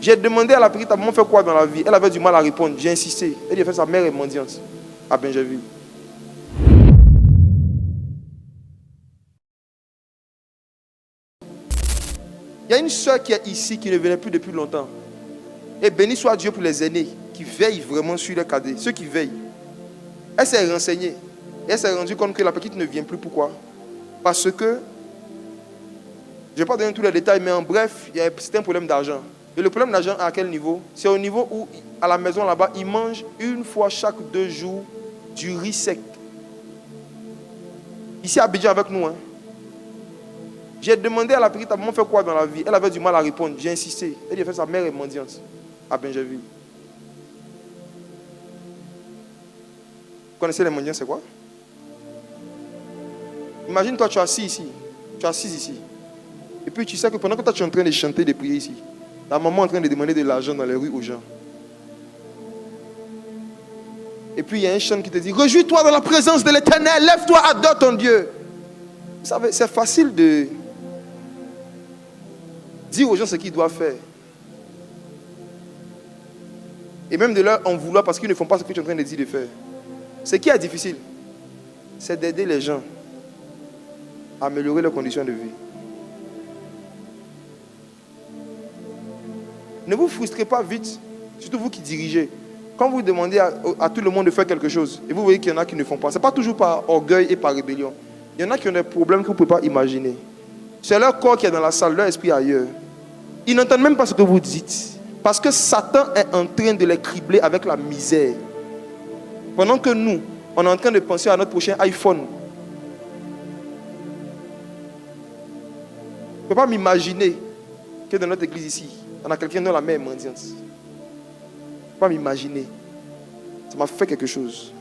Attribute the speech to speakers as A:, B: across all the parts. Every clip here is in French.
A: J'ai demandé à la petite, maman fait quoi dans la vie? Elle avait du mal à répondre. J'ai insisté. Elle a fait sa mère est mendiante à Benjerville. Il y a une soeur qui est ici, qui ne venait plus depuis longtemps. Et béni soit Dieu pour les aînés qui veillent vraiment sur les cadets, ceux qui veillent. Elle s'est renseignée. Et elle s'est rendue compte que la petite ne vient plus. Pourquoi? Parce que, je ne vais pas donner tous les détails, mais en bref, c'était un problème d'argent. Et le problème d'argent, à quel niveau? C'est au niveau où, à la maison là-bas, ils mangent une fois chaque 2 jours du riz sec. Ici à Abidjan avec nous. J'ai demandé à la petite, maman fait quoi dans la vie? Elle avait du mal à répondre. J'ai insisté. Elle a fait sa mère est mendiante à Benjerville. Vous connaissez les mendiants, c'est quoi? Imagine-toi, tu es assis ici. Tu es assis ici. Et puis tu sais que pendant que toi tu es en train de chanter, de prier ici, ta maman est en train de demander de l'argent dans les rues aux gens. Et puis il y a un chant qui te dit, réjouis-toi dans la présence de l'Éternel, lève-toi, adore ton Dieu. Vous savez, c'est facile de dire aux gens ce qu'ils doivent faire. Et même de leur en vouloir parce qu'ils ne font pas ce que tu es en train de dire de faire. Ce qui est difficile, c'est d'aider les gens à améliorer leurs conditions de vie. Ne vous frustrez pas vite, surtout vous qui dirigez. Quand vous demandez à tout le monde de faire quelque chose, et vous voyez qu'il y en a qui ne font pas, ce n'est pas toujours par orgueil et par rébellion. Il y en a qui ont des problèmes que vous ne pouvez pas imaginer. C'est leur corps qui est dans la salle, leur esprit ailleurs. Ils n'entendent même pas ce que vous dites. Parce que Satan est en train de les cribler avec la misère. Pendant que nous, on est en train de penser à notre prochain iPhone. Je ne peux pas m'imaginer que dans notre église ici, on a quelqu'un dont la mère est mendiante. Je ne peux pas m'imaginer. Ça m'a fait quelque chose.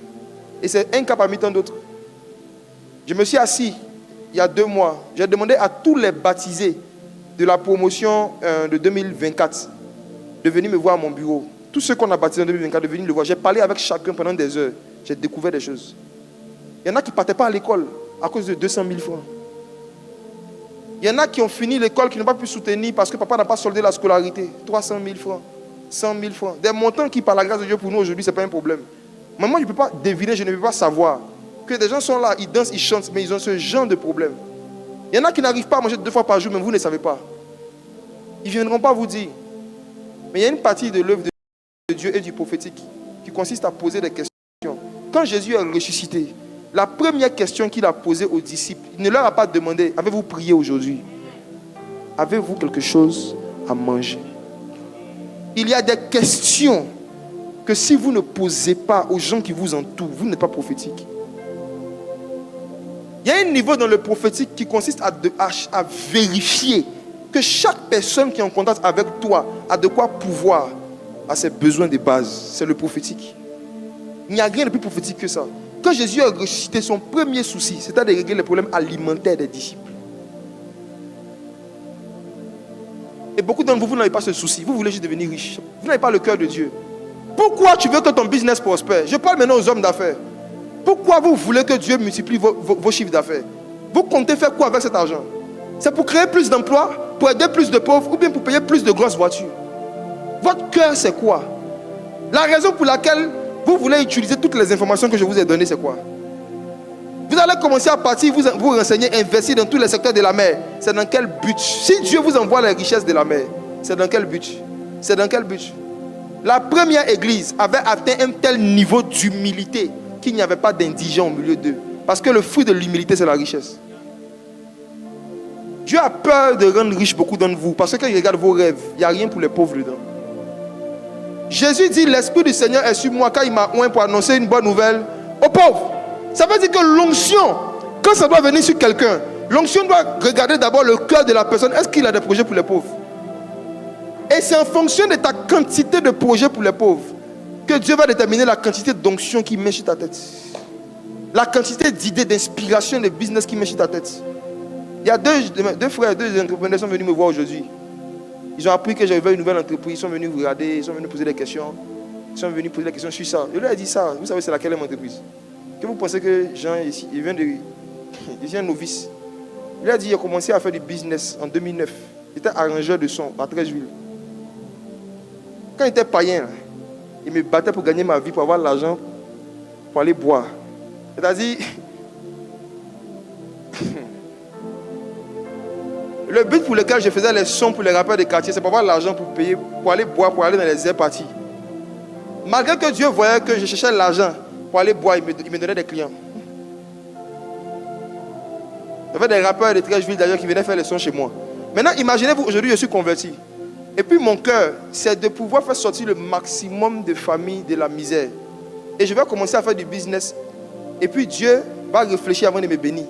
A: Et c'est un cas parmi tant d'autres. Je me suis assis il y a 2 mois. J'ai demandé à tous les baptisés de la promotion de 2024 de venir me voir à mon bureau. Tous ceux qu'on a baptisés en 2024 de venir le voir. J'ai parlé avec chacun pendant des heures. J'ai découvert des choses. Il y en a qui ne partaient pas à l'école à cause de 200 000 francs. Il y en a qui ont fini l'école, qui n'ont pas pu soutenir parce que papa n'a pas soldé la scolarité. 300 000 francs, 100 000 francs. Des montants qui, par la grâce de Dieu, pour nous aujourd'hui, ce n'est pas un problème. Mais moi, je ne peux pas deviner, je ne peux pas savoir que des gens sont là, ils dansent, ils chantent, mais ils ont ce genre de problème. Il y en a qui n'arrivent pas à manger 2 fois par jour, mais vous ne savez pas. Ils ne viendront pas vous dire. Mais il y a une partie de l'œuvre de Dieu et du prophétique qui consiste à poser des questions. Quand Jésus est ressuscité, la première question qu'il a posée aux disciples, il ne leur a pas demandé, avez-vous prié aujourd'hui? Avez-vous quelque chose à manger? Il y a des questions que si vous ne posez pas aux gens qui vous entourent, vous n'êtes pas prophétique. Il y a un niveau dans le prophétique qui consiste à vérifier que chaque personne qui est en contact avec toi a de quoi pouvoir à ses besoins de base. C'est le prophétique. Il n'y a rien de plus prophétique que ça. Quand Jésus a ressuscité, son premier souci, c'était de régler les problèmes alimentaires des disciples. Et beaucoup d'entre vous, vous n'avez pas ce souci. Vous voulez juste devenir riche. Vous n'avez pas le cœur de Dieu. Pourquoi tu veux que ton business prospère? Je parle maintenant aux hommes d'affaires. Pourquoi vous voulez que Dieu multiplie vos chiffres d'affaires? Vous comptez faire quoi avec cet argent? C'est pour créer plus d'emplois, pour aider plus de pauvres ou bien pour payer plus de grosses voitures? Votre cœur, c'est quoi? La raison pour laquelle vous voulez utiliser toutes les informations que je vous ai données, c'est quoi? Vous allez commencer à partir, vous renseigner, investir dans tous les secteurs de la mer. C'est dans quel but? Si Dieu vous envoie les richesses de la mer, c'est dans quel but? C'est dans quel but? La première église avait atteint un tel niveau d'humilité qu'il n'y avait pas d'indigents au milieu d'eux. Parce que le fruit de l'humilité, c'est la richesse. Dieu a peur de rendre riche beaucoup d'entre vous. Parce que quand il regarde vos rêves, il n'y a rien pour les pauvres dedans. Jésus dit, l'Esprit du Seigneur est sur moi quand il m'a oint pour annoncer une bonne nouvelle aux pauvres. Ça veut dire que l'onction, quand ça doit venir sur quelqu'un, l'onction doit regarder d'abord le cœur de la personne. Est-ce qu'il a des projets pour les pauvres? Et c'est en fonction de ta quantité de projets pour les pauvres que Dieu va déterminer la quantité d'onction qu'il met sur ta tête. La quantité d'idées, d'inspiration, de business qu'il met sur ta tête. Il y a deux frères, 2 entrepreneurs sont venus me voir aujourd'hui. Ils ont appris que j'avais une nouvelle entreprise. Ils sont venus regarder, ils sont venus poser des questions. Ils sont venus poser des questions sur ça. Je leur ai dit ça. Vous savez, c'est laquelle entreprise? Que vous pensez que Jean ici, il vient un novice. Il a dit qu'il a commencé à faire du business en 2009. Il était arrangeur de son à Treichville. Quand j'étais païen, il me battait pour gagner ma vie, pour avoir l'argent, pour aller boire. C'est-à-dire, le but pour lequel je faisais les sons pour les rappeurs de quartier, c'est pour avoir l'argent pour payer, pour aller boire, pour aller dans les airs parties. Malgré que Dieu voyait que je cherchais l'argent pour aller boire, il me donnait des clients. Il y avait des rappeurs de Trècheville d'ailleurs qui venaient faire les sons chez moi. Maintenant, imaginez-vous, aujourd'hui je suis converti. Et puis mon cœur, c'est de pouvoir faire sortir le maximum de familles de la misère. Et je vais commencer à faire du business. Et puis Dieu va réfléchir avant de me bénir.